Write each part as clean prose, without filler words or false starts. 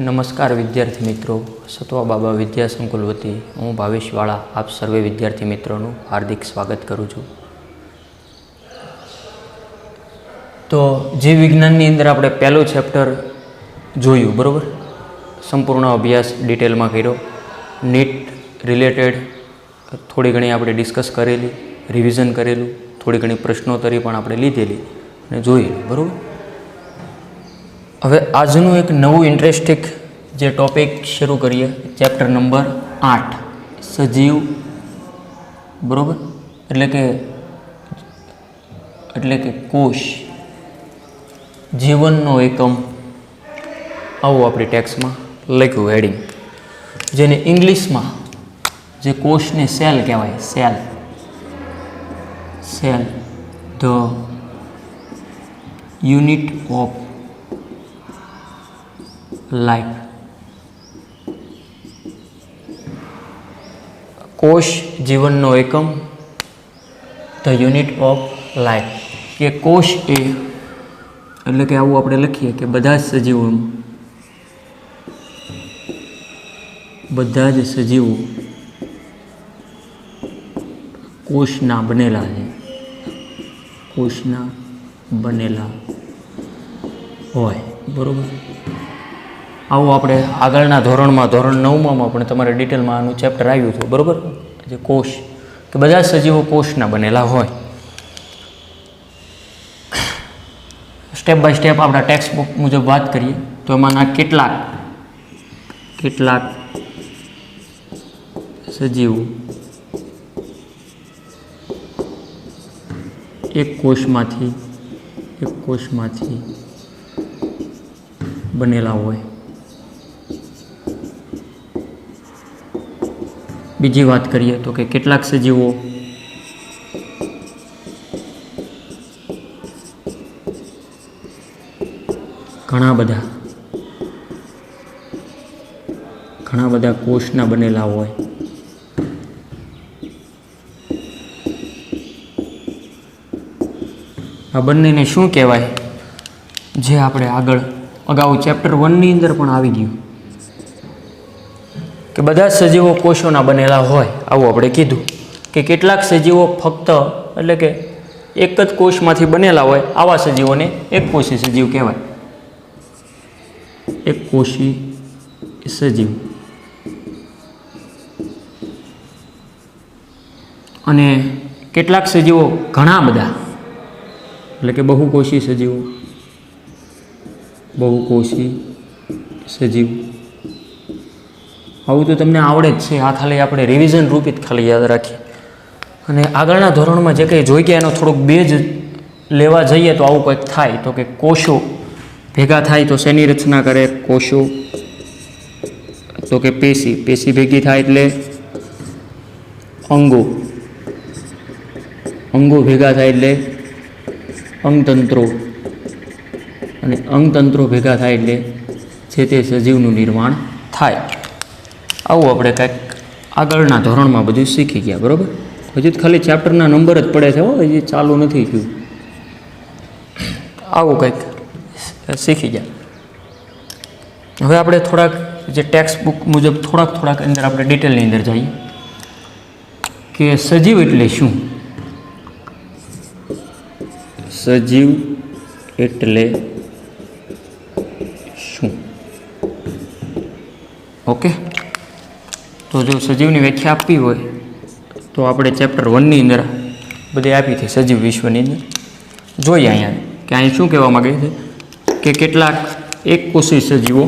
નમસ્કાર વિદ્યાર્થી મિત્રો, સત્વા બાબા વિદ્યા સંકુલ વતી હું ભાવેશ વાળા આપ સર્વે વિદ્યાર્થી મિત્રોનું હાર્દિક સ્વાગત કરું છું। તો જીવ વિજ્ઞાનની અંદર આપણે પહેલું ચેપ્ટર જોયું, બરાબર? સંપૂર્ણ અભ્યાસ ડિટેલમાં કર્યો, નીટ રિલેટેડ થોડી ઘણી આપણે ડિસ્કસ કરેલી, રિવિઝન કરેલું, થોડી ઘણી પ્રશ્નોત્તરી પણ આપણે લીધેલી અને જોયેલી, બરાબર? હવે આજનું એક નવું ઇન્ટરેસ્ટિંગ જે ટૉપિક શરૂ કરીએ, ચેપ્ટર નંબર 8 સજીવ, બરાબર? એટલે કે કોષ, જીવનનો એકમ, આવું આપણી ટેક્સ્ટમાં લખ્યું હેડિંગ, જેને ઇંગ્લિશમાં જે કોષને સેલ કહેવાય, cell the unit of life. કોષ જીવનનો એકમ, ધ યુનિટ ઓફ લાઈફ, કે કોષ એટલે કે આવું આપણે લખીએ કે બધા જ સજીવો કોષના બનેલા છે, કોષના બનેલા હોય, બરાબર? આવું આપણે આગળના ધોરણમાં, ધોરણ 9માં પણ તમારે ડિટેલમાં આનું ચેપ્ટર આવ્યું હતું, બરાબર? જે કોષ, કે બધા સજીવો કોષના બનેલા હોય। સ્ટેપ બાય સ્ટેપ આપણા ટેક્સ્ટ બુક મુજબ વાત કરીએ તો એમાંના કેટલાક સજીવો એક કોષમાંથી બનેલા હોય। બીજી વાત કરીએ તો કે કેટલાક સજીવો ઘણા બધા કોષના બનેલા હોય। આ બંનેને શું કહેવાય, જે આપણે અગાઉ ચેપ્ટર 1ની અંદર પણ આવી ગયું કે બધા સજીવો કોષોના બનેલા હોય। આવું આપણે કીધું કે કેટલાક સજીવો ફક્ત એટલે કે એક જ કોષમાંથી બનેલા હોય, આવા સજીવોને એકકોષી સજીવ કહેવાય, એકકોષી સજીવ। અને કેટલાક સજીવો ઘણા બધા એટલે કે બહુકોષી સજીવ। આવું તો તમને આવડે જ છે, આ ખાલી આપણે રિવિઝન રૂપિત ખાલી યાદ રાખીએ। અને આગળના ધોરણમાં જે કંઈ જોઈ ગયા એનો થોડોક બેઝ લેવા જઈએ તો આવું કંઈક થાય, તો કે કોષો ભેગા થાય તો શેની રચના કરે? કોષો, તો કે પેશી ભેગી થાય એટલે અંગો ભેગા થાય એટલે અંગતંત્રો, અને અંગતંત્રો ભેગા થાય એટલે છે તે સજીવનું નિર્માણ થાય। આવું આપણે કંઈક આગળના ધોરણમાં બધું શીખી ગયા, બરાબર? હજી તો ખાલી ચેપ્ટરના નંબર જ પડે છે, હજી ચાલુ નથી થયું। આવું કંઈક શીખી ગયા। હવે આપણે થોડાક જે ટેક્સ્ટ બુક મુજબ થોડાક અંદર આપણે ડિટેલની અંદર જઈએ કે સજીવ એટલે શું? સજીવ એટલે શું? ઓકે, તો જો સજીવની વ્યાખ્યા આપવી હોય તો આપણે ચેપ્ટર 1ની અંદર બધી આપી હતી, સજીવ વિશ્વની અંદર। જોઈએ અહીંયા કે અહીં શું કહેવા માગે છે કે કેટલાક એકકોષી સજીવો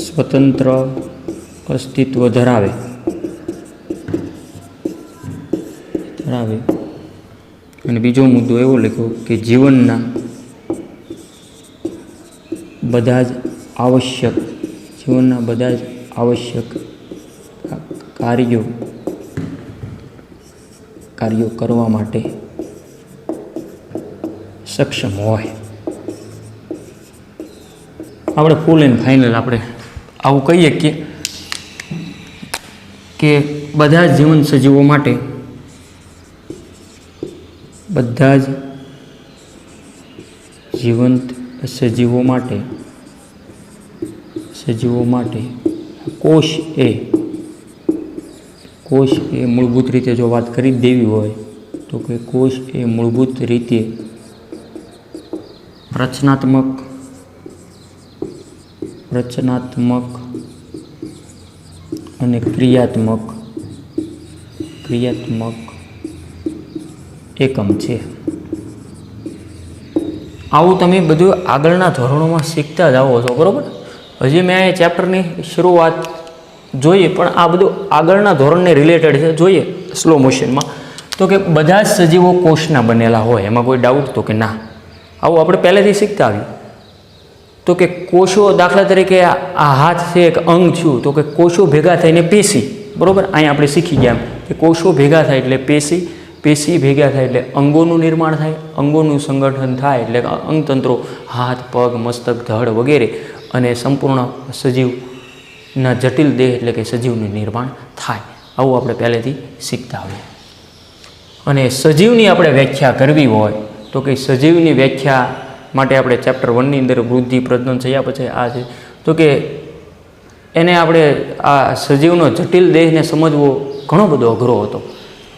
સ્વતંત્ર અસ્તિત્વ ધરાવે। અને બીજો મુદ્દો એવો લખ્યો કે જીવનના બધા જ આવશ્યક કાર્યો કરવા માટે સક્ષમ હોય। આપણે ફૂલ એન્ડ ફાઇનલ આપણે આવું કહીએ કે કે બધા જ જીવંત સજીવો માટે સજીવો માટે કોષ એ મૂળભૂત રીતે જો વાત કરી દેવી હોય તો કે કોષ એ મૂળભૂત રીતે રચનાત્મક અને ક્રિયાત્મક એકમ છે. આવું તમે બધું આગળના ધોરણોમાં શીખતા જ આવો છો, બરાબર. હજી મેં આ ચેપ્ટરની શરૂઆત જોઈએ, પણ આ બધું આગળના ધોરણને રિલેટેડ છે. જોઈએ સ્લો મોશનમાં તો કે બધા જ સજીવો કોષના બનેલા હોય, એમાં કોઈ ડાઉટ તો કે ના? આવું આપણે પહેલેથી શીખતા આવ્યું. તો કે કોષો, દાખલા તરીકે આ હાથ છે એક અંગ છું, તો કે કોષો ભેગા થઈને પેશી, બરાબર. અહીંયા આપણે શીખી ગયા કે કોષો ભેગા થાય એટલે પેશી ભેગા થાય એટલે અંગોનું નિર્માણ થાય, અંગોનું સંગઠન થાય એટલે અંગતંત્રો, હાથ, પગ, મસ્તક, ધડ વગેરે, અને સંપૂર્ણ સજીવના જટિલ દેહ એટલે કે સજીવનું નિર્માણ થાય. આવું આપણે પહેલેથી શીખતા આવીએ. અને સજીવની આપણે વ્યાખ્યા કરવી હોય તો કે સજીવની વ્યાખ્યા માટે આપણે ચેપ્ટર 1ની અંદર વૃદ્ધિ, પ્રજનન થયા પછી આ છે, તો કે એને આપણે આ સજીવનો જટિલ દેહને સમજવો ઘણો બધો અઘરો હતો.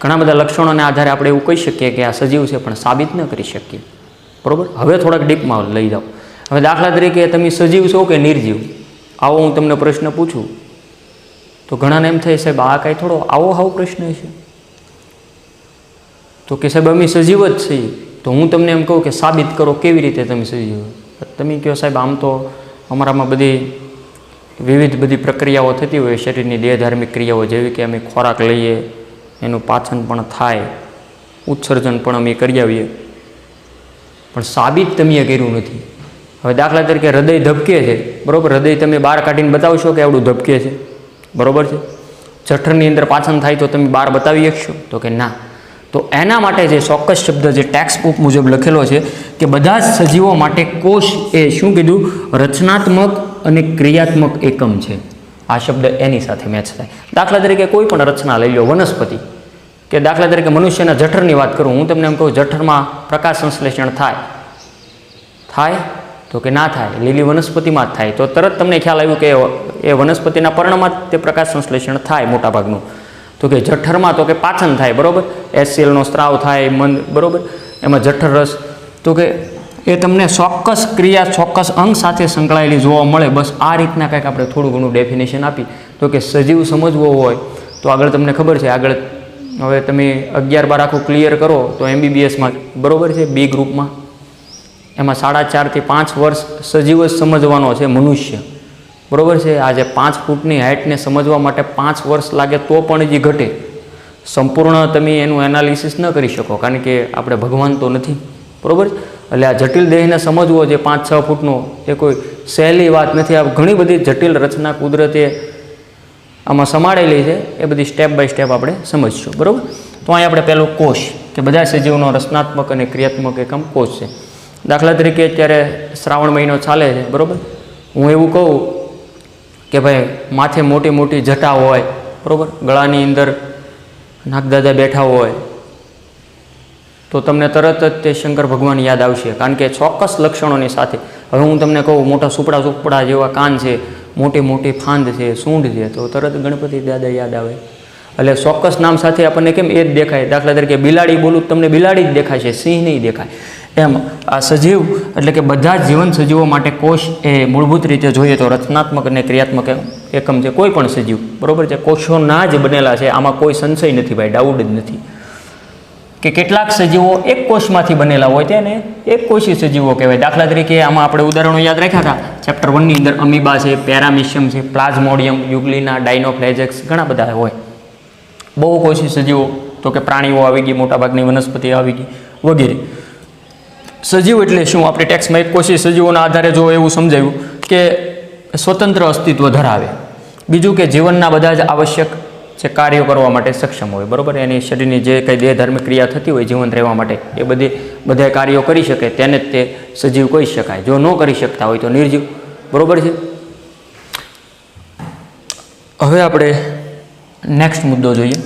ઘણા બધા લક્ષણોના આધારે આપણે એવું કહી શકીએ કે આ સજીવ છે, પણ સાબિત ન કરી શકીએ, બરાબર. હવે થોડાક ડીપમાં લઈ જાઓ. હવે દાખલા તરીકે તમે સજીવ છો કે નિર્જીવ, આવો હું તમને પ્રશ્ન પૂછું તો ઘણાને એમ થાય, સાહેબ આ કાંઈ થોડો આવો પ્રશ્ન છે. તો કે સાહેબ અમે સજીવ જ છીએ. તો હું તમને એમ કહું કે સાબિત કરો, કેવી રીતે તમે સજીવ? તમે કહો સાહેબ આમ તો અમારામાં બધી પ્રક્રિયાઓ થતી હોય, શરીરની દેહધાર્મિક ક્રિયાઓ, જેવી કે અમે ખોરાક લઈએ, એનું પાચન પણ થાય, ઉત્સર્જન પણ અમે કરી આવીએ, પણ સાબિત તમે કર્યું નથી. હવે દાખલા તરીકે હૃદય ધબકે છે, બરાબર. હૃદય તમે બહાર કાઢીને બતાવશો કે આવડું ધબકે છે, બરાબર છે. જઠરની અંદર પાચન થાય તો તમે બહાર બતાવી શકશો? તો કે ના. તો એના માટે જે ચોક્કસ શબ્દ જે ટેક્સ્ટ બુક મુજબ લખેલો છે કે બધા જ સજીવો માટે કોષ એ શું કીધું? રચનાત્મક અને ક્રિયાત્મક એકમ છે. આ શબ્દ એની સાથે મેચ થાય. દાખલા તરીકે કોઈ પણ રચના લઈ લો, વનસ્પતિ, કે દાખલા તરીકે મનુષ્યના જઠરની વાત કરું, હું તમને એમ કહું જઠરમાં પ્રકાશ સંશ્લેષણ થાય તો કે ના થાય? લીલી વનસ્પતિમાં જ થાય. તો તરત તમને ખ્યાલ આવ્યું કે એ વનસ્પતિના પર્ણમાં જ તે પ્રકાશ સંશ્લેષણ થાય મોટાભાગનું. તો કે જઠરમાં તો કે પાચન થાય, બરાબર. HClનો સ્ત્રાવ થાય, બરાબર. એમાં જઠર રસ, તો કે એ તમને ચોક્કસ ક્રિયા, ચોક્કસ અંગ સાથે સંકળાયેલી જોવા મળે. બસ આ રીતના કંઈક આપણે થોડું ઘણું ડેફિનેશન આપી. તો કે સજીવ સમજવો હોય તો આગળ તમને ખબર છે, આગળ હવે તમે 11-12 આખું ક્લિયર કરો તો MBBSમાં, બરાબર છે, B ગ્રુપમાં એમાં 4.5 થી 5 વર્ષ સજીવ જ સમજવાનો છે, મનુષ્ય, બરાબર છે. આજે 5 ફૂટની હાઇટને સમજવા માટે 5 વર્ષ લાગે તો પણ હજી ઘટે. સંપૂર્ણ તમે એનું એનાલિસિસ ન કરી શકો, કારણ કે આપણે ભગવાન તો નથી, બરાબર. એટલે આ જટિલ દેહને સમજવો જે 5-6 ફૂટનો એ કોઈ સહેલી વાત નથી. આ ઘણી બધી જટિલ રચના કુદરતે આમાં સમાડેલી છે, એ બધી સ્ટેપ બાય સ્ટેપ આપણે સમજશું, બરાબર. તો અહીં આપણે પહેલો કોષ, કે બધા સજીવનો રચનાત્મક અને ક્રિયાત્મક એકમ કોષ છે. દાખલા તરીકે અત્યારે શ્રાવણ મહિનો ચાલે છે, બરાબર. હું એવું કહું કે ભાઈ માથે મોટી મોટી જટા હોય, બરાબર, ગળાની અંદર નાગદાદા બેઠા હોય, તો તમને તરત જ તે શંકર ભગવાન યાદ આવશે, કારણ કે ચોક્કસ લક્ષણોની સાથે. હવે હું તમને કહું મોટા સુપડા જેવા કાન છે, મોટી મોટી ફાંદ છે, સૂંઢ છે, તો તરત ગણપતિ દાદા યાદ આવે. એટલે ચોક્કસ નામ સાથે આપણને કેમ એ જ દેખાય. દાખલા તરીકે બિલાડી બોલું, તમને બિલાડી જ દેખાશે, સિંહ નહીં દેખાય. એમ આ સજીવ એટલે કે બધા જ જીવંત સજીવો માટે કોષ એ મૂળભૂત રીતે જોઈએ તો રચનાત્મક અને ક્રિયાત્મક એકમ છે. કોઈ પણ સજીવ, બરાબર છે, કોષોના જ બનેલા છે. આમાં કોઈ સંશય નથી ભાઈ, ડાઉટ જ નથી. કે કેટલાક સજીવો એક કોષમાંથી બનેલા હોય તેને એક કોષી સજીવો કહેવાય. દાખલા તરીકે આમાં આપણે ઉદાહરણો યાદ રાખ્યા હતા ચેપ્ટર 1ની અંદર. અમીબા છે, પેરામિશિયમ છે, પ્લાઝ્મોડિયમ, યુગ્લિના, ડાયનોફ્લેજેક્સ, ઘણા બધા હોય. બહુકોષી સજીવો તો કે પ્રાણીઓ આવી ગઈ, મોટાભાગની વનસ્પતિ આવી ગઈ વગેરે. સજીવ એટલે શું? આપણે ટેક્સ્ટમાં એક કોષી સજીવોના આધારે જો એવું સમજાવ્યું કે સ્વતંત્ર અસ્તિત્વ ધરાવે. બીજું કે જીવનના બધા જ આવશ્યક જે કાર્યો કરવા માટે સક્ષમ હોય, બરાબર. એની શરીરની જે કંઈ દેહધાર્મિક ક્રિયા થતી હોય જીવંત રહેવા માટે, એ બધા કાર્યો કરી શકે, તેને જ તે સજીવ કહી શકાય. જો ન કરી શકતા હોય તો નિર્જીવ, બરાબર છે. હવે આપણે નેક્સ્ટ મુદ્દો જોઈએ,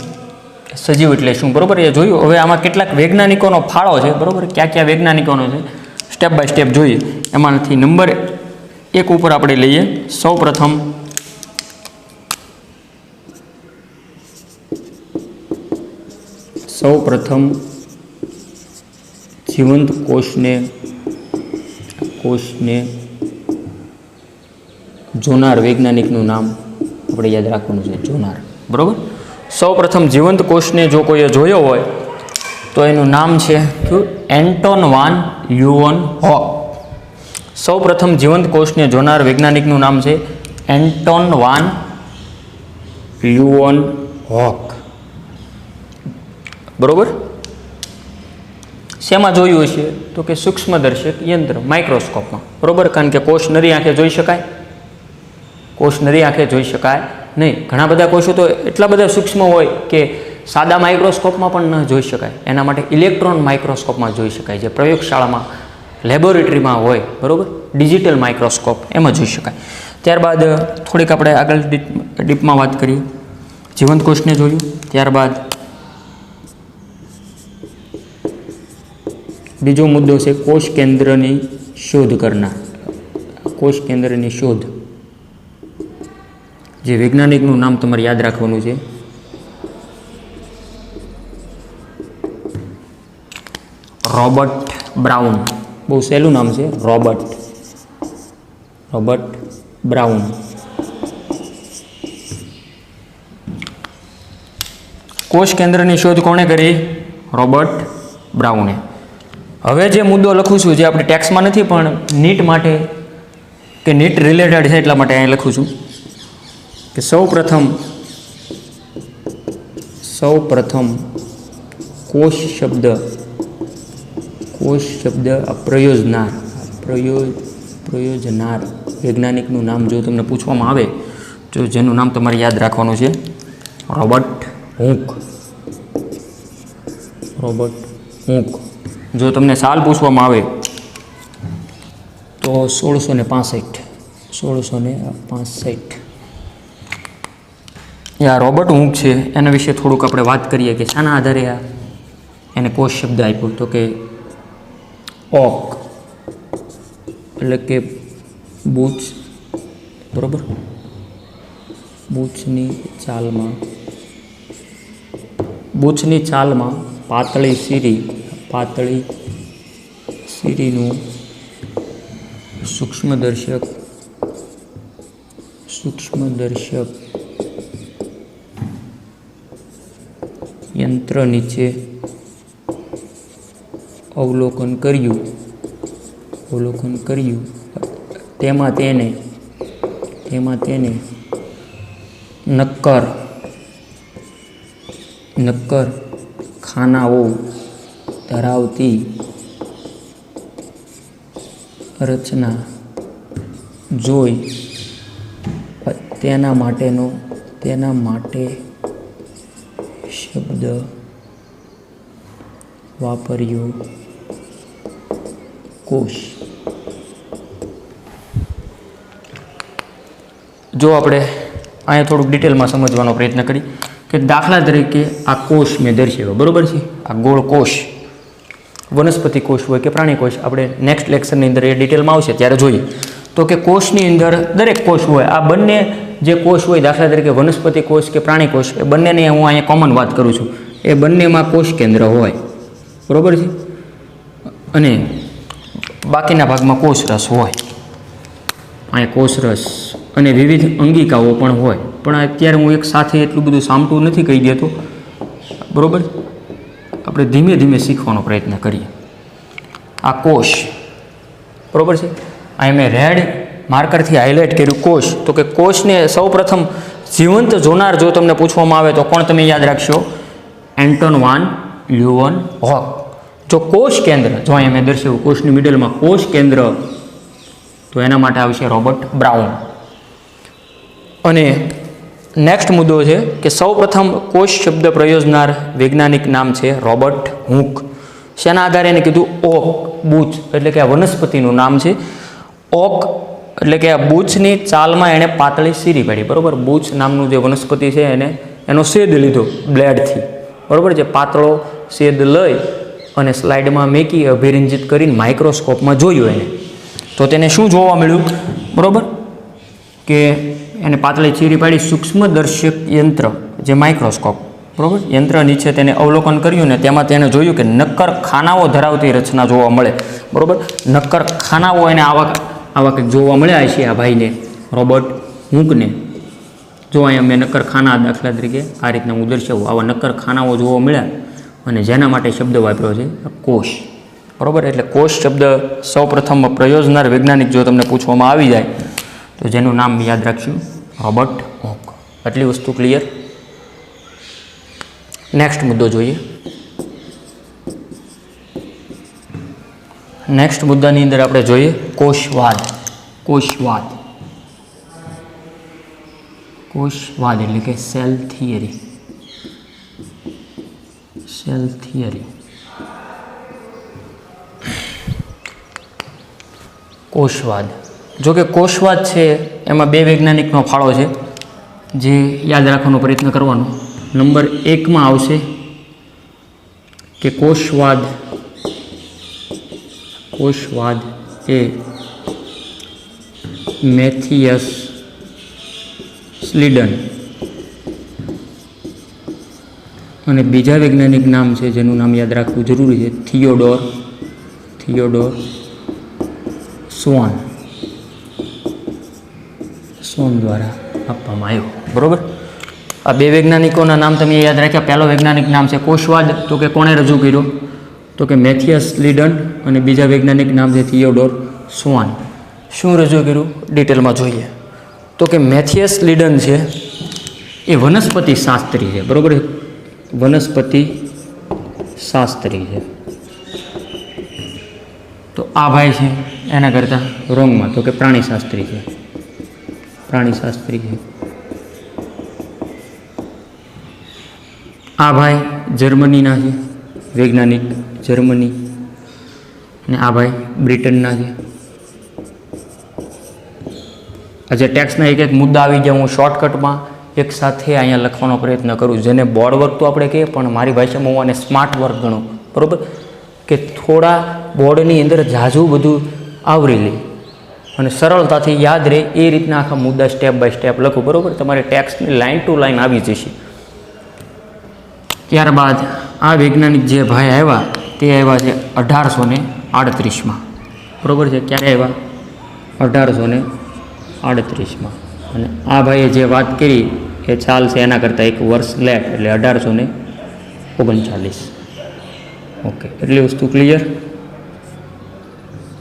સજીવ એટલે શું, બરાબર, એ જોયું. હવે આમાં કેટલાક વૈજ્ઞાનિકોનો ફાળો છે, બરાબર, ક્યાં ક્યાં વૈજ્ઞાનિકોનો છે સ્ટેપ બાય સ્ટેપ જોઈએ. એમાંથી નંબર 1 ઉપર આપણે લઈએ. સૌ પ્રથમ જીવંત કોષને જોનાર વૈજ્ઞાનિકનું નામ આપણે યાદ રાખવાનું છે, જોનાર, બરાબર. સૌ પ્રથમ જીવંત કોષને જો કોઈએ જોયો હોય તો એનું નામ છે એન્ટોન વાન લ્યુવનહોક. સૌ પ્રથમ જીવંત કોષને જોનાર વૈજ્ઞાનિકનું નામ છે એન્ટોન વાન લ્યુવનહોક, બરાબર. શેમાં જોયું હશે તો કે સૂક્ષ્મદર્શક યંત્ર, માઇક્રોસ્કોપમાં, બરાબર, કારણ કે કોષ નરી આંખે જોઈ શકાય, કોષ નરી આંખે જોઈ શકાય નહીં. ઘણા બધા કોષો તો એટલા બધા સૂક્ષ્મ હોય કે સાદા માઇક્રોસ્કોપમાં પણ ન જોઈ શકાય. એના માટે ઇલેક્ટ્રોન માઇક્રોસ્કોપમાં જોઈ શકાય, જે પ્રયોગશાળામાં લેબોરેટરીમાં હોય, બરાબર, ડિજિટલ માઇક્રોસ્કોપ, એમાં જોઈ શકાય. ત્યારબાદ થોડીક આપણે આગળ ડીપમાં વાત કરીએ. જીવંત કોષને જોયું, ત્યારબાદ બીજો મુદ્દો છે કોષ કેન્દ્રની શોધ કરનાર. કોષ કેન્દ્રની શોધ, જે વૈજ્ઞાનિકનું નામ તમારે યાદ રાખવાનું છે રોબર્ટ બ્રાઉન. બહુ સહેલું નામ છે, રોબર્ટ બ્રાઉન. કોષ કેન્દ્રની શોધ કોણે કરી? રોબર્ટ બ્રાઉને. હવે જે મુદ્દો લખું છું, જે આપણે ટેક્સમાં નથી પણ નીટ માટે કે નીટ રિલેટેડ છે એટલા માટે અહીં લખું છું કે સૌ પ્રથમ કોષ શબ્દ પ્રયોજનાર વૈજ્ઞાનિકનું નામ જો તમને પૂછવામાં આવે તો જેનું નામ તમારે યાદ રાખવાનું છે રોબર્ટ હુક. જો તમને સાલ પૂછવામાં આવે તો 1665. આ રોબર્ટ હુક છે, એના વિશે થોડુંક આપણે વાત કરીએ કે શાના આધારે એને કોષ શબ્દ આપ્યો. તો કે ઓક એટલે કે બૂચ, બરાબર, બૂચની ચાલમાં પાતળી સીરીનું સૂક્ષ્મદર્શક યંત્ર નીચે અવલોકન કર્યું. તેમાં તેને નક્કર ખાનાઓ ધરાવતી રચના જોઈ તેના માટે શબ્દ વાપર્યો કોષ. જો આપણે અહીંયા થોડુંક ડિટેલમાં સમજવાનો પ્રયત્ન કરી કે દાખલા તરીકે આ કોષ મેં દર્શાવ્યો, બરાબર છે, આ ગોળ કોષ વનસ્પતિ કોષ હોય કે પ્રાણી કોષ, આપણે નેક્સ્ટ લેક્ચરની અંદર એ ડિટેલમાં આવશે ત્યારે જોઈએ. તો કે કોષની અંદર દરેક કોષ હોય, આ બંને જે કોષ હોય, દાખલા તરીકે વનસ્પતિ કોષ કે પ્રાણી કોષ, એ બંનેની હું અહીંયા કોમન વાત કરું છું. એ બંનેમાં કોષ કેન્દ્ર હોય, બરાબર છે, અને બાકીના ભાગમાં કોષરસ હોય. અહીંયા કોષરસ અને વિવિધ અંગિકાઓ પણ હોય, પણ અત્યારે હું એક સાથે એટલું બધું સામટું નથી કહી દેતો, બરાબર. આપણે ધીમે ધીમે શીખવાનો પ્રયત્ન કરીએ. આ કોષ, બરાબર છે, અહીં મેં રેડ માર્કરથી હાઇલાઇટ કર્યું કોષ. તો કે કોષને સૌ પ્રથમ જીવંત જોનાર જો તમને પૂછવામાં આવે તો કોણ તમે યાદ રાખશો? Anton van Leeuwenhoek. જો કોષ કેન્દ્ર, જો અહીંયા મેં દર્શાવ્યું કોષની મિડલમાં કોષ કેન્દ્ર, તો એના માટે આવશે રોબર્ટ બ્રાઉન. અને નેક્સ્ટ મુદ્દો છે કે સૌ પ્રથમ કોષ શબ્દ પ્રયોજનાર વૈજ્ઞાનિક નામ છે રોબર્ટ હુક. શેના આધારે એને કીધું? ઓક, બૂચ, એટલે કે આ વનસ્પતિનું નામ છે. ઓક એટલે કે આ બૂચની ચાલમાં એણે પાતળી સીરી પાડી, બરાબર. બૂચ નામનું જે વનસ્પતિ છે એને એનો સેદ લીધો બ્લેડથી, બરાબર છે. પાતળો સેદ લઈ અને સ્લાઇડમાં મેકી અભિરંજિત કરીને માઇક્રોસ્કોપમાં જોયું એને, તો તેને શું જોવા મળ્યું? બરાબર કે એને પાતળી ચીરી પાડી સૂક્ષ્મદર્શક યંત્ર જે માઇક્રોસ્કોપ, બરાબર, યંત્ર નીચે તેને અવલોકન કર્યું ને તેમાં તેને જોયું કે નક્કર ખાનાઓ ધરાવતી રચના જોવા મળે. બરાબર, નક્કર ખાનાઓ એને આવા કંઈક જોવા મળ્યા છે આ ભાઈને, રોબર્ટ હુકને. જો અહીંયા મેં નક્કર ખાના દાખલા તરીકે આ રીતના હું દર્શાવું, આવા નક્કર ખાનાઓ જોવા મળ્યા અને જેના માટે શબ્દ વાપર્યો છે કોષ. બરાબર, એટલે કોષ શબ્દ સૌપ્રથમ પ્રયોજનાર વૈજ્ઞાનિક જો તમને પૂછવામાં આવી જાય તો જેનું નામ યાદ રાખશું, રોબર્ટ હુક. આટલી વસ્તુ ક્લિયર. નેક્સ્ટ મુદ્દો જોઈએ. નેક્સ્ટ મુદ્દાની અંદર આપણે જોઈએ કોષવાદ. કોષવાદ કોષવાદ એટલે કે સેલ થિયરી. Cell theory. કોષવાદ. જો કે કોષવાદ છે એમાં બે વૈજ્ઞાનિકનો ફાળો છે જે યાદ રાખવાનો પ્રયત્ન કરવાનો. નંબર 1 આવશે કે કોષવાદ એ મેથિયસ સ્લીડન અને બીજા વૈજ્ઞાનિક નામ છે જેનું નામ યાદ રાખવું જરૂરી છે, થિયોડોર સ્વોન દ્વારા આપવામાં આવ્યો. બરાબર, આ બે વૈજ્ઞાનિકોના નામ તમે યાદ રાખ્યા. પહેલો વૈજ્ઞાનિક નામ છે કોષવાદ, તો કે કોણે રજૂ કર્યો? તો કે મેથિયસ સ્લીડન અને બીજા વૈજ્ઞાનિક નામ છે થિયોડોર સ્વોન. શું રજૂ કર્યું ડિટેલમાં જોઈએ તો કે મેથિયસ સ્લીડન છે એ વનસ્પતિ શાસ્ત્રી છે. બરાબર, વનસ્પતિ શાસ્ત્રી છે. તો આ ભાઈ છે એના કરતાં રોંગમાં, તો કે પ્રાણીશાસ્ત્રી છે. આ ભાઈ જર્મનીના છે વૈજ્ઞાનિક, જર્મની, અને આ ભાઈ બ્રિટનના છે. આજે ટેક્સના એક મુદ્દા આવી ગયા, હું શોર્ટકટમાં એક સાથે અહીંયા લખવાનો પ્રયત્ન કરું, જેને બોર્ડ વર્ક તો આપણે કહીએ પણ મારી ભાષામાં હું આને સ્માર્ટ વર્ક ગણું. બરાબર, કે થોડા બોર્ડની અંદર ઝાઝું બધું આવરી લે અને સરળતાથી યાદ રહે એ રીતના આખા મુદ્દા સ્ટેપ બાય સ્ટેપ લખું. બરાબર, તમારે ટેક્સ્ટની લાઇન ટુ લાઇન આવી જશે. ત્યારબાદ આ વૈજ્ઞાનિક જે ભાઈ આવ્યા તે આવ્યા છે 1838માં. બરાબર છે, ક્યારે આવ્યા? 1838માં. અને આ ભાઈએ જે વાત કરી એ ચાલશે એના કરતાં એક વર્ષ લેટ, એટલે 1839. ઓકે, એટલી વસ્તુ ક્લિયર.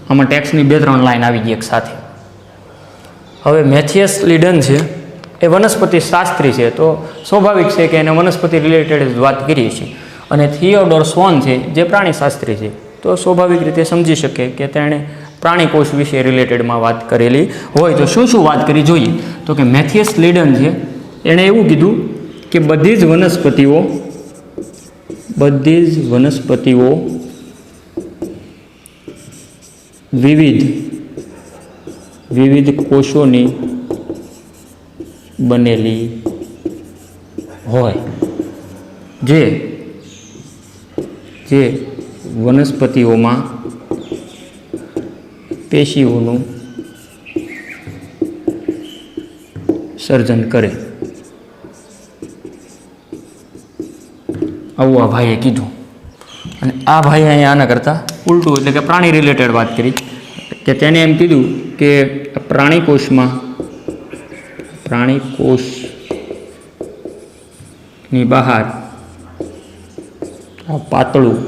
આમાં ટેક્સની 2-3 લાઈન આવી ગઈ એક સાથે. હવે મેથિયસ સ્લીડન છે એ વનસ્પતિ શાસ્ત્રી છે, તો સ્વાભાવિક છે કે એને વનસ્પતિ રિલેટેડ વાત કરીએ છીએ. અને થિયોડોર સ્વોન છે જે પ્રાણીશાસ્ત્રી છે, તો સ્વાભાવિક રીતે સમજી શકે કે તેણે પ્રાણીકોષ વિશે રિલેટેડમાં વાત કરેલી હોય. તો શું વાત કરી જોઈએ તો કે મેથિયસ સ્લીડન છે એણે એવું કીધું કે બધી જ વનસ્પતિઓ વિવિધ કોષોની બનેલી હોય. જે વનસ્પતિઓમાં પેશીઓનું સર્જન કરે. આવું આ ભાઈએ કીધું. અને આ ભાઈએ અહીંયા આના કરતાં ઉલટું, એટલે કે પ્રાણી રિલેટેડ વાત કરી કે તેને એમ કીધું કે પ્રાણીકોષની બહાર આ પાતળું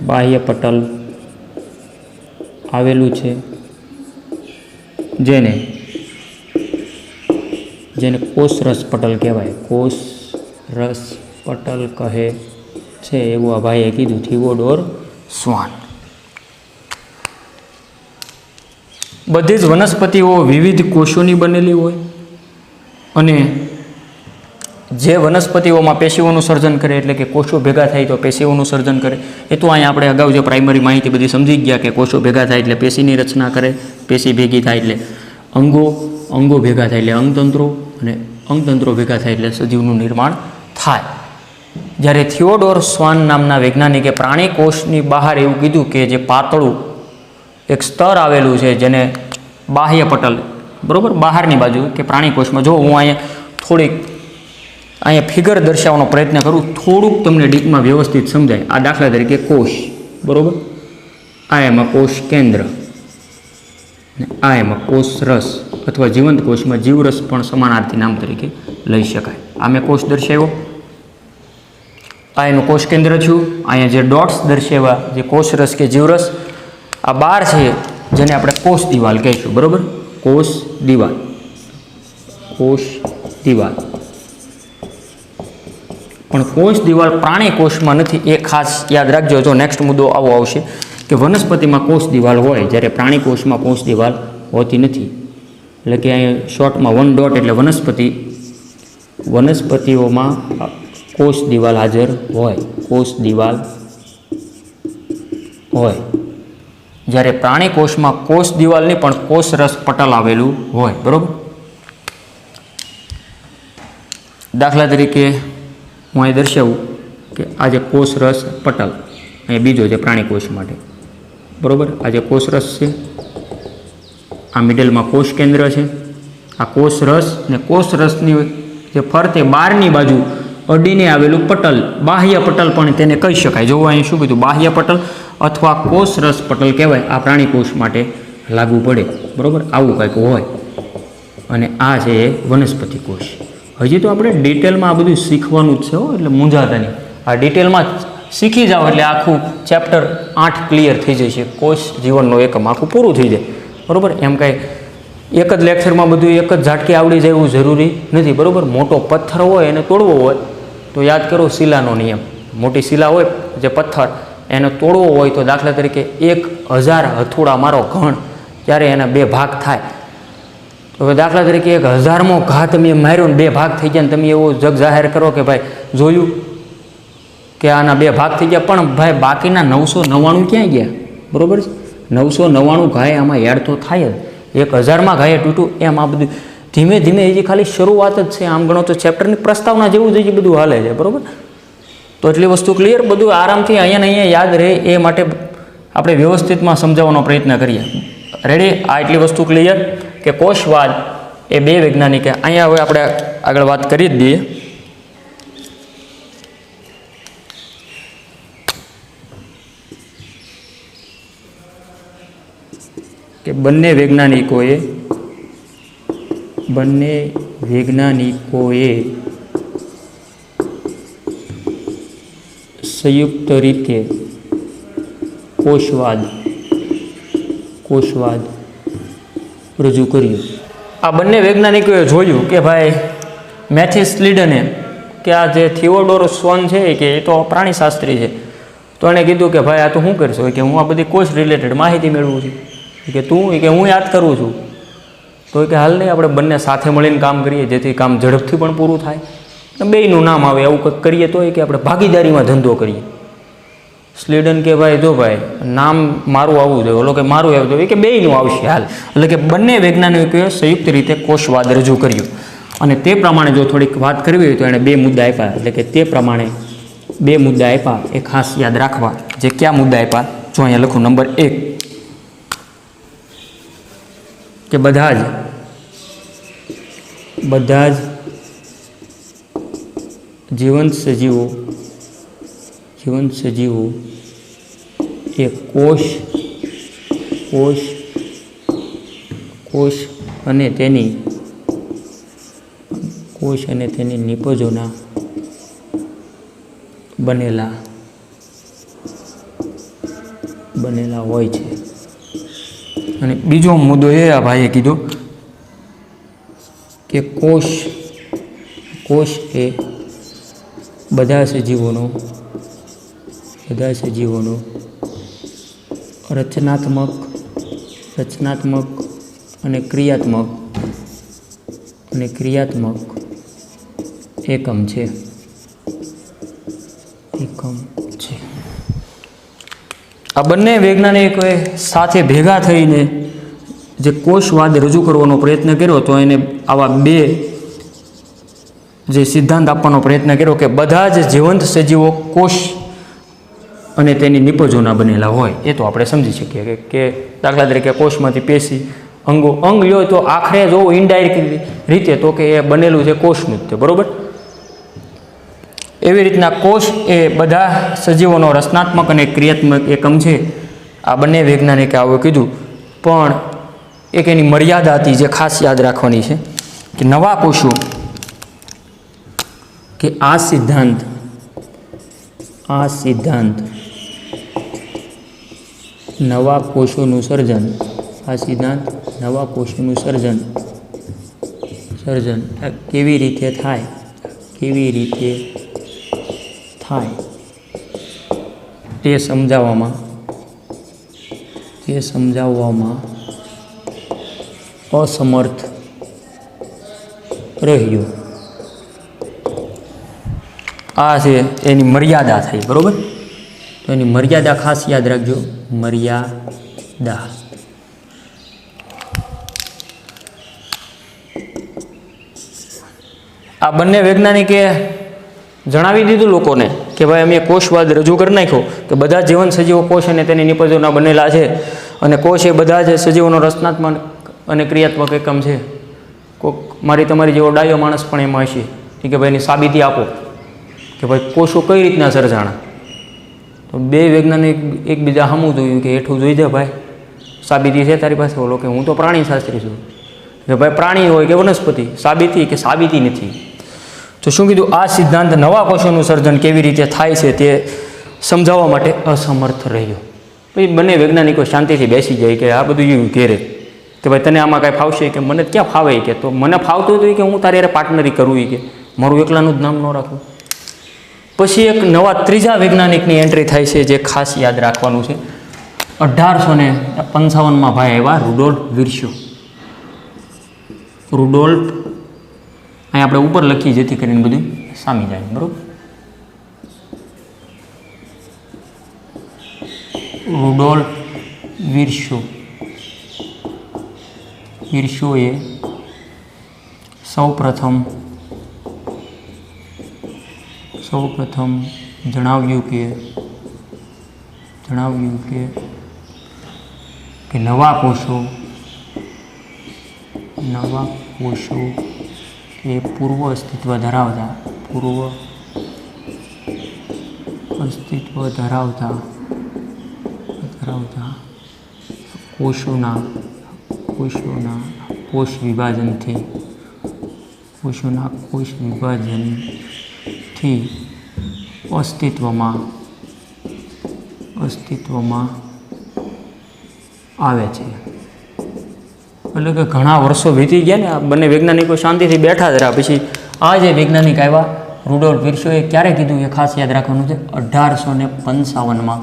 બાહ્ય પટલ આવેલું છે જેને કોષરસ પટલ કહેવાય. કોષરસ પટલ કહે છે એવું આ ભાઈએ કીધું, થિયોડોર સ્વોન. બધી જ વનસ્પતિઓ વિવિધ કોષોની બનેલી હોય અને જે વનસ્પતિઓમાં પેશીઓનું સર્જન કરે, એટલે કે કોષો ભેગા થાય તો પેશીઓનું સર્જન કરે. એ તો અહીંયા આપણે અગાઉ જે પ્રાઇમરી માહિતી બધી સમજી ગયા કે કોષો ભેગા થાય એટલે પેશીની રચના કરે, પેશી ભેગી થાય એટલે. અંગો ભેગા થાય એટલે અંગતંત્રો, અને અંગતંત્રો ભેગા થાય એટલે સજીવનું નિર્માણ થાય. જ્યારે થિયોડોર સ્વાન નામના વૈજ્ઞાનિકે પ્રાણી કોષની બહાર એવું કીધું કે જે પાતળું એક સ્તર આવેલું છે જેને બાહ્ય પટલ, બરાબર, બહારની બાજુ કે પ્રાણી કોષમાં. જો હું અહીંયા ફિગર દર્શાવવાનો પ્રયત્ન કરું, થોડુંક તમને ડીપમાં વ્યવસ્થિત સમજાય. આ દાખલા તરીકે કોષ, બરાબર, આ એમાં કોષ કેન્દ્ર, આ એમાં કોષ રસ, અથવા જીવંત કોષમાં જીવરસ પણ સમાનાર્થી નામ તરીકે લઈ શકાય. આ મેં કોષ દર્શાવ્યો, આ એનું કોષ કેન્દ્ર થયું. અહીંયા જે ડોટ્સ દર્શાવ્યા, જે કોષ રસ કે જીવરસ, આ બાર છે જેને આપણે કોષ દિવાલ કહીશું, બરાબર, કોષ દિવાલ. પણ કોષ દિવાલ પ્રાણી કોષમાં નથી, એ ખાસ યાદ રાખજો. જો નેક્સ્ટ મુદ્દો આવો આવશે કે વનસ્પતિમાં કોષ દિવાલ હોય, જ્યારે પ્રાણી કોષમાં કોષ દિવાલ હોતી નથી. એટલે કે અહીંયા શોર્ટમાં 1 ડોટ એટલે વનસ્પતિઓમાં કોષ દિવાલ હાજર હોય, કોષ દિવાલ હોય. જ્યારે પ્રાણી કોષમાં કોષ દિવાલની પણ કોષ રસ પટલ આવેલું હોય, બરાબર. દાખલા તરીકે હું અહીં દર્શાવું કે આ જે કોષ રસ પટલ, અહીંયા બીજો છે પ્રાણી કોષ માટે, બરાબર. આ જે કોષ રસ છે, આ મિડલમાં કોષ કેન્દ્ર છે, આ કોષ રસ, ને કોષ રસની જે ફરતે બહારની બાજુ અડીને આવેલું પટલ, બાહ્ય પટલ પણ તેને કહી શકાય. જો અહીં શું કીધું, બાહ્ય પટલ અથવા કોષ રસ પટલ કહેવાય. આ પ્રાણી કોષ માટે લાગુ પડે, બરાબર, આવું કંઈક હોય. અને આ છે એ વનસ્પતિ કોષ. હજી તો આપણે ડિટેલમાં આ બધું શીખવાનું જ છે, એટલે મૂંઝાતા નહીં. આ ડિટેલમાં શીખી જાઓ એટલે આખું ચેપ્ટર 8 ક્લિયર થઈ જશે. કોષ જીવનનો એકમ આખું પૂરું થઈ જાય, બરાબર. એમ કાંઈ એક જ લેક્ચરમાં બધું એક જ ઝાટકે આવડી જાય એવું જરૂરી નથી, બરાબર. મોટો પથ્થર હોય એને તોડવો હોય તો યાદ કરો શિલાનો નિયમ. મોટી શિલા હોય જે પથ્થર, એને તોડવો હોય તો દાખલા તરીકે 1000 હથોડા મારો ઘણ, ત્યારે એના 2 ભાગ થાય. તો હવે દાખલા તરીકે 1000મો ઘા તમે માર્યો ને 2 ભાગ થઈ ગયા, ને તમે એવો જગ જાહેર કરો કે ભાઈ જોયું કે આના 2 ભાગ થઈ ગયા, પણ ભાઈ બાકીના 999 ક્યાં ગયા, બરાબર છે. 999 ઘાય આમાં એડ તો થાય જ. 1000માં ઘાયે તૂટું, એમ આ બધું ધીમે ધીમે હજી ખાલી શરૂઆત જ છે. આમ ગણો તો ચેપ્ટરની પ્રસ્તાવના જેવું જ હજી બધું હાલે છે, બરાબર. તો એટલી વસ્તુ ક્લિયર, બધું આરામથી અહીંયા યાદ રહે એ માટે આપણે વ્યવસ્થિતમાં સમજાવવાનો પ્રયત્ન કરીએ. રેડી? આ એટલી વસ્તુ ક્લિયર કે કોષવાદ એ 2 વૈજ્ઞાનિકે. અહીંયા હવે આપણે આગળ વાત કરી જ દઈએ. કે બંને વૈજ્ઞાનિકોએ સંયુક્ત રીતે કોષવાદ રજૂ કર્યું. આ બંને વૈજ્ઞાનિકોએ જોયું કે ભાઈ મેથિસ સ્લીડને, કે આ જે થિયોડોર સ્વાન છે કે એ તો પ્રાણીશાસ્ત્રી છે, તો એણે કીધું કે ભાઈ આ તો શું કરશો, કે હું આ બધી કોષ રિલેટેડ માહિતી મેળવું છું, કે તું કે હું યાદ કરું છું. તો કે હાલ નહીં, આપણે બંને સાથે મળીને કામ કરીએ જેથી કામ ઝડપથી પણ પૂરું થાય, બેયનું નામ આવે એવું કંઈક કરીએ. તો કે આપણે ભાગીદારીમાં ધંધો કરીએ. સ્લીડન કે ભાઈ જો ભાઈ નામ મારું આવવું જોઈએ, ઓલો કે મારું આવવું જોઈએ, કે બેયનું આવશે હાલ. એટલે કે બંને વૈજ્ઞાનિકોએ સંયુક્ત રીતે કોષવાદ રજૂ કર્યું. અને તે પ્રમાણે જો થોડીક વાત કરવી હોય તો એણે 2 મુદ્દા આપ્યા. એટલે કે તે પ્રમાણે 2 મુદ્દા આપ્યા, એ ખાસ યાદ રાખવા. જે કયા મુદ્દા આપ્યા, જો અહીંયા લખું. નંબર 1 કે બધા જ જીવંત સજીવો એ કોષ અને તેની નિપજોના બનેલા હોય છે. અને બીજો મુદ્દો એ આ ભાઈએ કીધો કે કોષ એ બધા સજીવોનો રચનાત્મક અને ક્રિયાત્મક એકમ છે. આ બંને વૈજ્ઞાનિકોએ સાથે ભેગા થઈને જે કોષવાદ રજૂ કરવાનો પ્રયત્ન કર્યો તો એને આવા બે જે સિદ્ધાંત આપવાનો પ્રયત્ન કર્યો કે બધા જ જીવંત સજીવો કોષ અને તેની નિપજોના બનેલા હોય. એ તો આપણે સમજી શકીએ કે દાખલા તરીકે કોષમાંથી પેશી અંગ લ્યો તો આખરે જોવો ઇનડાયરેક્ટ રીતે તો કે એ બનેલું છે કોષનું જ છે, બરાબર. એવી રીતના કોષ એ બધા સજીવોનો રચનાત્મક અને ક્રિયાત્મક એકમ છે. આ બંને વૈજ્ઞાનિકે આવું કીધું, પણ એક એની મર્યાદા હતી જે ખાસ યાદ રાખવાની છે કે નવા કોષો કે આ સિદ્ધાંત નવા કોષોનું સર્જન, આ સિદ્ધાંત નવા કોષોનું સર્જન કેવી રીતે થાય તે સમજાવવામાં અસમર્થ રહ્યો. આ છે એની મર્યાદા થઈ, બરાબર. તો એની મર્યાદા ખાસ યાદ રાખજો, મર્યાદા. આ બંને વૈજ્ઞાનિકે જણાવી દીધું લોકોને કે ભાઈ અમે કોષવાદ રજૂ કરી નાખ્યો કે બધા જીવન સજીવો કોષ અને તેની નિપજોના બનેલા છે અને કોષ એ બધા જ સજીવોનો રચનાત્મક અને ક્રિયાત્મક એકમ છે. કોઈક મારી તમારી જેવો ડાયો માણસ પણ એમાં હશે કે ભાઈ એની સાબિતી આપો કે ભાઈ કોષો કઈ રીતના સર્જાણા. તો બે વૈજ્ઞાનિક એકબીજા સામું જોયું કે હેઠું જોઈ દે ભાઈ, સાબિતી છે તારી પાસે? બોલો કે હું તો પ્રાણી શાસ્ત્રી છું. કે ભાઈ પ્રાણી હોય કે વનસ્પતિ, સાબિતી નથી. તો શું કીધું? આ સિદ્ધાંત નવા કોષોનું સર્જન કેવી રીતે થાય છે તે સમજાવવા માટે અસમર્થ રહ્યો. પછી બંને વૈજ્ઞાનિકો શાંતિથી બેસી જાય કે આ બધું એવું ઘેરે કે ભાઈ તને આમાં કાંઈ ફાવશે? કે મને ક્યાં ફાવે? કે તો મને ફાવતું હતું કે હું તારી યાર પાર્ટનરી કરવું, કે મારું એકલાનું જ નામ ન રાખવું. પછી એક નવા ત્રીજા વૈજ્ઞાનિકની એન્ટ્રી થાય છે જે ખાસ યાદ રાખવાનું છે. 1855 ભાઈ આવ્યા, રુડોલ્ફ વિર્શો. રુડોલ્ફ અહીં આપણે ઉપર લખી જેથી કરીને બધું સામી જાય, બરાબર. રુડોલ્ફ વિર્શોએ સૌપ્રથમ જણાવ્યું કે નવા કોષો એ પૂર્વ અસ્તિત્વ ધરાવતા કોષોના કોષ વિભાજનથી અસ્તિત્વમાં આવે છે. એટલે કે ઘણા વર્ષો વીતી ગયા ને, આ બંને વૈજ્ઞાનિકો શાંતિથી બેઠા જ રહ્યા. પછી આ જે વૈજ્ઞાનિક આવ્યા રુડોલ્ફ વિર્શોએ ક્યારે કીધું એ ખાસ યાદ રાખવાનું છે. 1855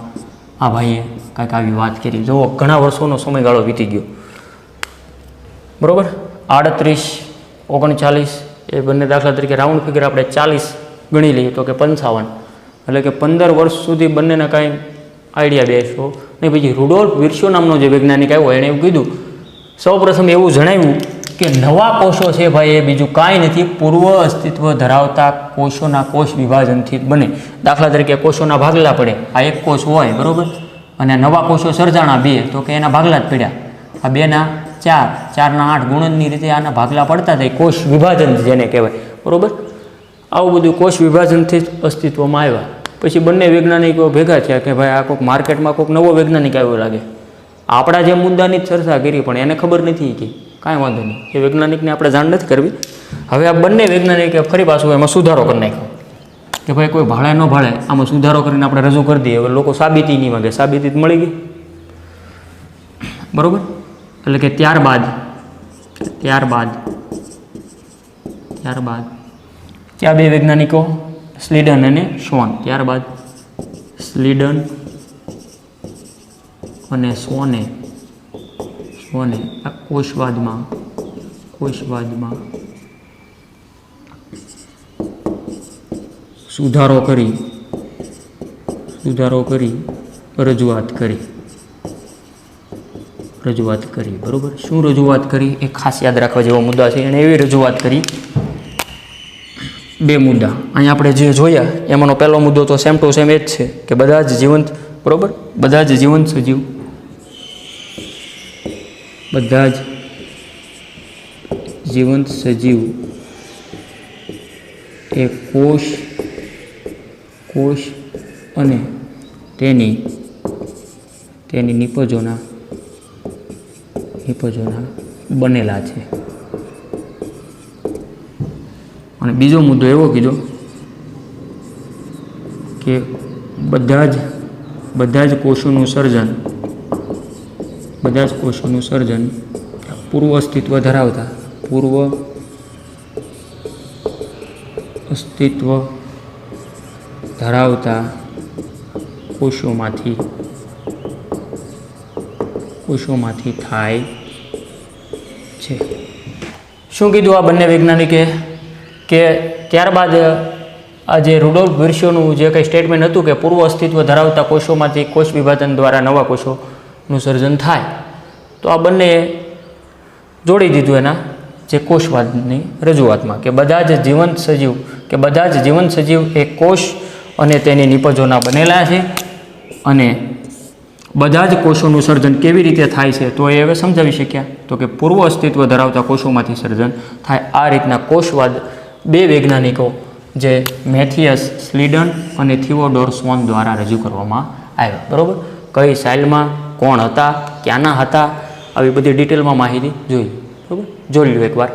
આ ભાઈએ કાંઈક આવી વાત કરી. જુઓ, ઘણા વર્ષોનો સમયગાળો વીતી ગયો, બરાબર. 38, 39 એ બંને દાખલા તરીકે રાઉન્ડ ફિગર આપણે 40 ગણી લઈએ તો કે 55, એટલે કે 15 વર્ષ સુધી બંનેને કાંઈ આઈડિયા બેસો ને. પછી રુડોલ્ફ વિર્શો નામનો જે વૈજ્ઞાનિક આવ્યો એણે એવું કીધું, સૌપ્રથમ એવું જણાવ્યું કે નવા કોષો છે ભાઈ એ બીજું કાંઈ નથી, પૂર્વ અસ્તિત્વ ધરાવતા કોષોના કોષ વિભાજનથી બને. દાખલા તરીકે કોષોના ભાગલા પડે, આ એક કોષ હોય, બરાબર, અને નવા કોષો સર્જાણા 2 તો કે એના ભાગલા જ પડ્યા. આ 2 ના 4, 4 ના 8 ગુણનની રીતે આના ભાગલા પડતા થાય, કોષ વિભાજન જેને કહેવાય, બરાબર. આવું બધું કોષ વિભાજનથી જ અસ્તિત્વમાં આવ્યા. પછી બંને વૈજ્ઞાનિકો ભેગા થયા કે ભાઈ આ કોઈક માર્કેટમાં કોઈક નવો વૈજ્ઞાનિક આવ્યો લાગે. આપણા જે મુદ્દાની જ ચર્ચા કરી પણ એને ખબર નથી કે કાંઈ વાંધો નહીં, એ વૈજ્ઞાનિકને આપણે જાણ નથી કરવી. હવે આ બંને વૈજ્ઞાનિકે ફરી પાછું એમાં સુધારો કરી નાખ્યો કે ભાઈ કોઈ ભાડે ન ભાડે આમાં સુધારો કરીને આપણે રજૂ કરી દઈએ. હવે લોકો સાબિતી નહીં માગે, સાબિતી જ મળી ગઈ, બરાબર. એટલે કે ત્યારબાદ ક્યાં બે વૈજ્ઞાનિકો? સ્લીડન અને શોન. ત્યારબાદ સ્લીડન અને શોને આ કોષવાદમાં સુધારો કરી રજૂઆત કરી. રજૂઆત કરી, બરાબર. શું રજૂઆત કરી એ ખાસ યાદ રાખવા જેવો મુદ્દા છે. એણે એવી રજૂઆત કરી, બે મુદ્દા અહીંયા આપણે જે જોયા એમાંનો પહેલો મુદ્દો તો સેમ ટુ સેમ એ જ છે કે બધા જ જીવંત, બરાબર, બધા જ જીવંત સજીવ, બધા જ જીવંત સજીવ એ કોષ અને તેની નિપજોના બનેલા છે. અને બીજો મુદ્દો એવો કીધો કે બધા જ કોષોનું સર્જન પૂર્વ અસ્તિત્વ ધરાવતા કોષોમાંથી થાય છે. શું કીધું આ બંને વૈજ્ઞાનિકે કે ત્યારબાદ આ જે રુડોલ્ફ વિર્શોનું જે કંઈ સ્ટેટમેન્ટ હતું કે પૂર્વ અસ્તિત્વ ધરાવતા કોષોમાંથી કોષ વિભાજન દ્વારા નવા કોષોનું સર્જન થાય, તો આ બંને જોડી દીધું એના જે કોષવાદની રજૂઆતમાં કે બધા જ જીવંત સજીવ એ કોષ અને તેની નિપજોના બનેલા છે. અને બધા જ કોષોનું સર્જન કેવી રીતે થાય છે તો એ હવે સમજાવી શક્યા, તો કે પૂર્વ અસ્તિત્વ ધરાવતા કોષોમાંથી સર્જન થાય. આ રીતના કોષવાદ બે વૈજ્ઞાનિકો જે મેથિયસ સ્લીડન અને થિયોડોર સ્વોન દ્વારા રજૂ કરવામાં આવ્યા, બરાબર. કઈ સાઇલમાં, કોણ હતા, ક્યાંના હતા, આવી બધી ડિટેલમાં માહિતી જોઈ, બરાબર. જોઈ લો એકવાર.